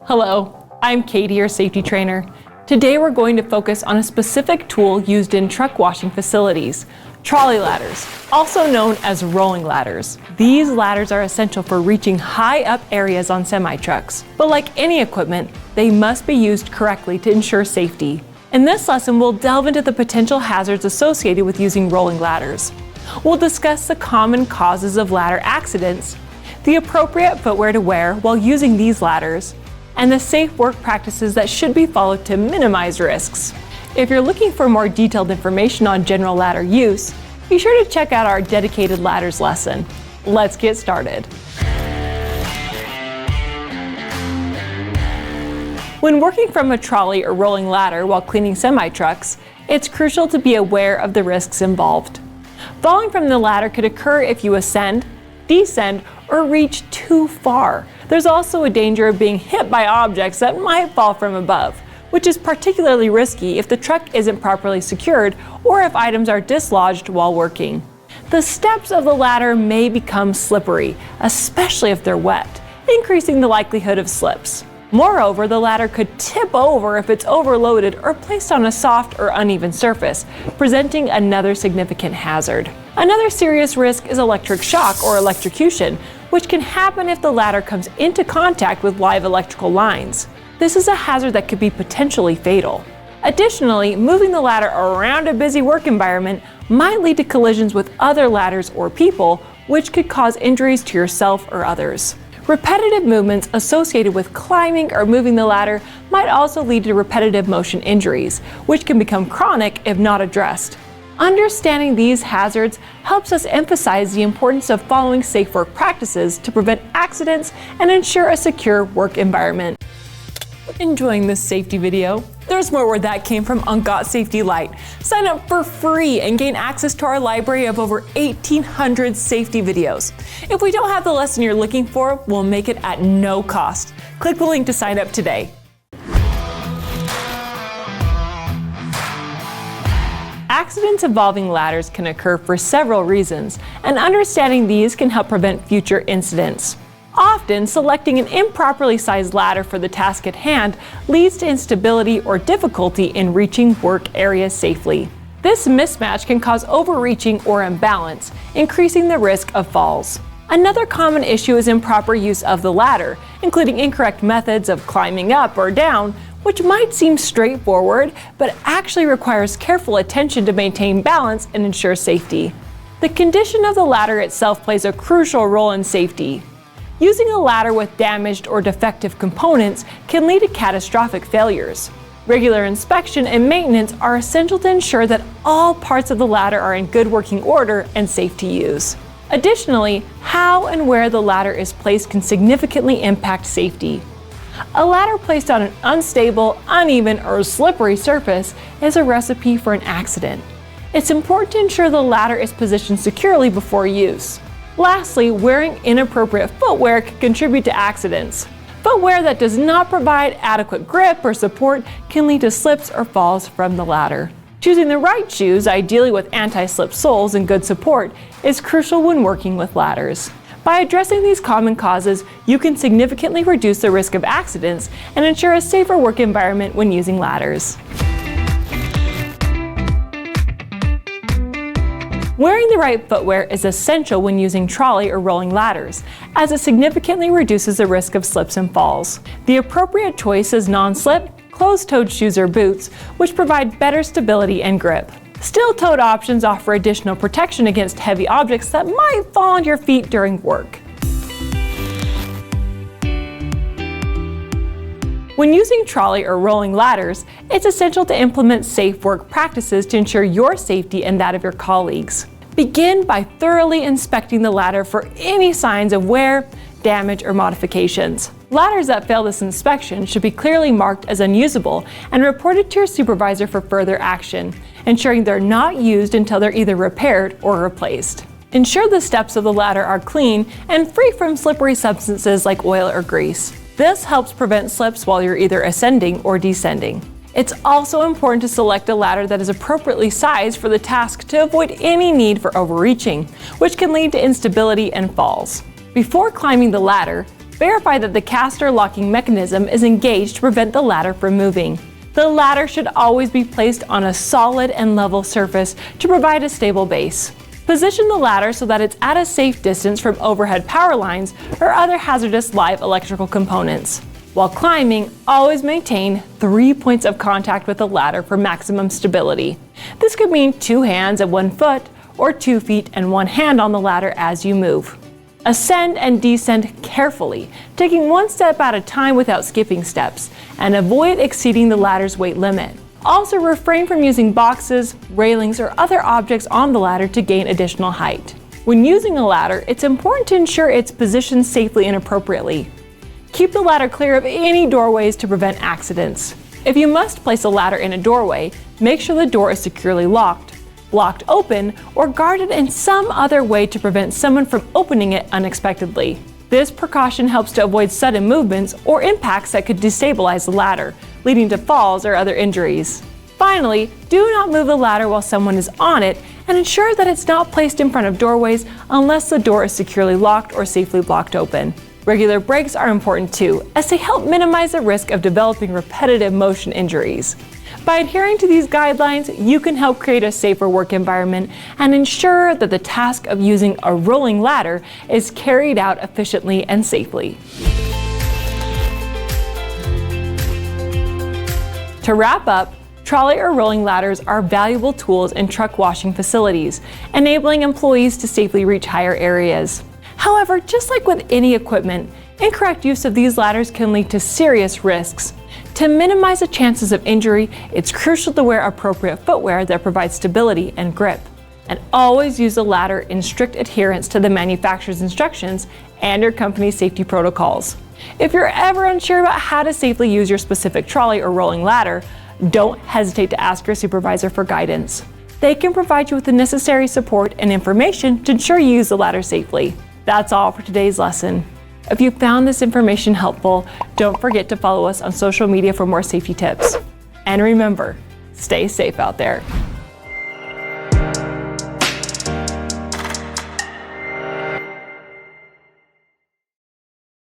Hello, I'm Katie, your safety trainer. Today we're going to focus on a specific tool used in truck washing facilities, trolley ladders, also known as rolling ladders. These ladders are essential for reaching high up areas on semi-trucks, but like any equipment, they must be used correctly to ensure safety. In this lesson, we'll delve into the potential hazards associated with using rolling ladders. We'll discuss the common causes of ladder accidents, the appropriate footwear to wear while using these ladders, and the safe work practices that should be followed to minimize risks. If you're looking for more detailed information on general ladder use, be sure to check out our dedicated ladders lesson. Let's get started. When working from a trolley or rolling ladder while cleaning semi-trucks, it's crucial to be aware of the risks involved. Falling from the ladder could occur if you ascend, descend, or reach too far. There's also a danger of being hit by objects that might fall from above, which is particularly risky if the truck isn't properly secured or if items are dislodged while working. The steps of the ladder may become slippery, especially if they're wet, increasing the likelihood of slips. Moreover, the ladder could tip over if it's overloaded or placed on a soft or uneven surface, presenting another significant hazard. Another serious risk is electric shock or electrocution, which can happen if the ladder comes into contact with live electrical lines. This is a hazard that could be potentially fatal. Additionally, moving the ladder around a busy work environment might lead to collisions with other ladders or people, which could cause injuries to yourself or others. Repetitive movements associated with climbing or moving the ladder might also lead to repetitive motion injuries, which can become chronic if not addressed. Understanding these hazards helps us emphasize the importance of following safe work practices to prevent accidents and ensure a secure work environment. Enjoying this safety video? There's more where that came from on Got Safety Lite. Sign up for free and gain access to our library of over 1,800 safety videos. If we don't have the lesson you're looking for, we'll make it at no cost. Click the link to sign up today. Accidents involving ladders can occur for several reasons, and understanding these can help prevent future incidents. Often, selecting an improperly sized ladder for the task at hand leads to instability or difficulty in reaching work areas safely. This mismatch can cause overreaching or imbalance, increasing the risk of falls. Another common issue is improper use of the ladder, including incorrect methods of climbing up or down, which might seem straightforward, but actually requires careful attention to maintain balance and ensure safety. The condition of the ladder itself plays a crucial role in safety. Using a ladder with damaged or defective components can lead to catastrophic failures. Regular inspection and maintenance are essential to ensure that all parts of the ladder are in good working order and safe to use. Additionally, how and where the ladder is placed can significantly impact safety. A ladder placed on an unstable, uneven, or slippery surface is a recipe for an accident. It's important to ensure the ladder is positioned securely before use. Lastly, wearing inappropriate footwear can contribute to accidents. Footwear that does not provide adequate grip or support can lead to slips or falls from the ladder. Choosing the right shoes, ideally with anti-slip soles and good support, is crucial when working with ladders. By addressing these common causes, you can significantly reduce the risk of accidents and ensure a safer work environment when using ladders. Wearing the right footwear is essential when using trolley or rolling ladders, as it significantly reduces the risk of slips and falls. The appropriate choice is non-slip, closed-toed shoes or boots, which provide better stability and grip. Steel-toed options offer additional protection against heavy objects that might fall on your feet during work. When using trolley or rolling ladders, it's essential to implement safe work practices to ensure your safety and that of your colleagues. Begin by thoroughly inspecting the ladder for any signs of wear, damage, or modifications. Ladders that fail this inspection should be clearly marked as unusable and reported to your supervisor for further action, ensuring they're not used until they're either repaired or replaced. Ensure the steps of the ladder are clean and free from slippery substances like oil or grease. This helps prevent slips while you're either ascending or descending. It's also important to select a ladder that is appropriately sized for the task to avoid any need for overreaching, which can lead to instability and falls. Before climbing the ladder, Verify that the caster locking mechanism is engaged to prevent the ladder from moving. The ladder should always be placed on a solid and level surface to provide a stable base. Position the ladder so that it's at a safe distance from overhead power lines or other hazardous live electrical components. While climbing, always maintain 3 points of contact with the ladder for maximum stability. This could mean 2 hands and 1 foot, or 2 feet and 1 hand on the ladder as you move. Ascend and descend carefully, taking 1 step at a time without skipping steps, and avoid exceeding the ladder's weight limit. Also refrain from using boxes, railings, or other objects on the ladder to gain additional height. When using a ladder, it's important to ensure it's positioned safely and appropriately. Keep the ladder clear of any doorways to prevent accidents. If you must place a ladder in a doorway, make sure the door is securely locked, blocked open, or guarded in some other way to prevent someone from opening it unexpectedly. This precaution helps to avoid sudden movements or impacts that could destabilize the ladder, leading to falls or other injuries. Finally, do not move the ladder while someone is on it, and ensure that it's not placed in front of doorways unless the door is securely locked or safely blocked open. Regular breaks are important too, as they help minimize the risk of developing repetitive motion injuries. By adhering to these guidelines, you can help create a safer work environment and ensure that the task of using a rolling ladder is carried out efficiently and safely. To wrap up, trolley or rolling ladders are valuable tools in truck washing facilities, enabling employees to safely reach higher areas. However, just like with any equipment, incorrect use of these ladders can lead to serious risks. To minimize the chances of injury, it's crucial to wear appropriate footwear that provides stability and grip. And always use the ladder in strict adherence to the manufacturer's instructions and your company's safety protocols. If you're ever unsure about how to safely use your specific trolley or rolling ladder, don't hesitate to ask your supervisor for guidance. They can provide you with the necessary support and information to ensure you use the ladder safely. That's all for today's lesson. If you found this information helpful, don't forget to follow us on social media for more safety tips. And remember, stay safe out there.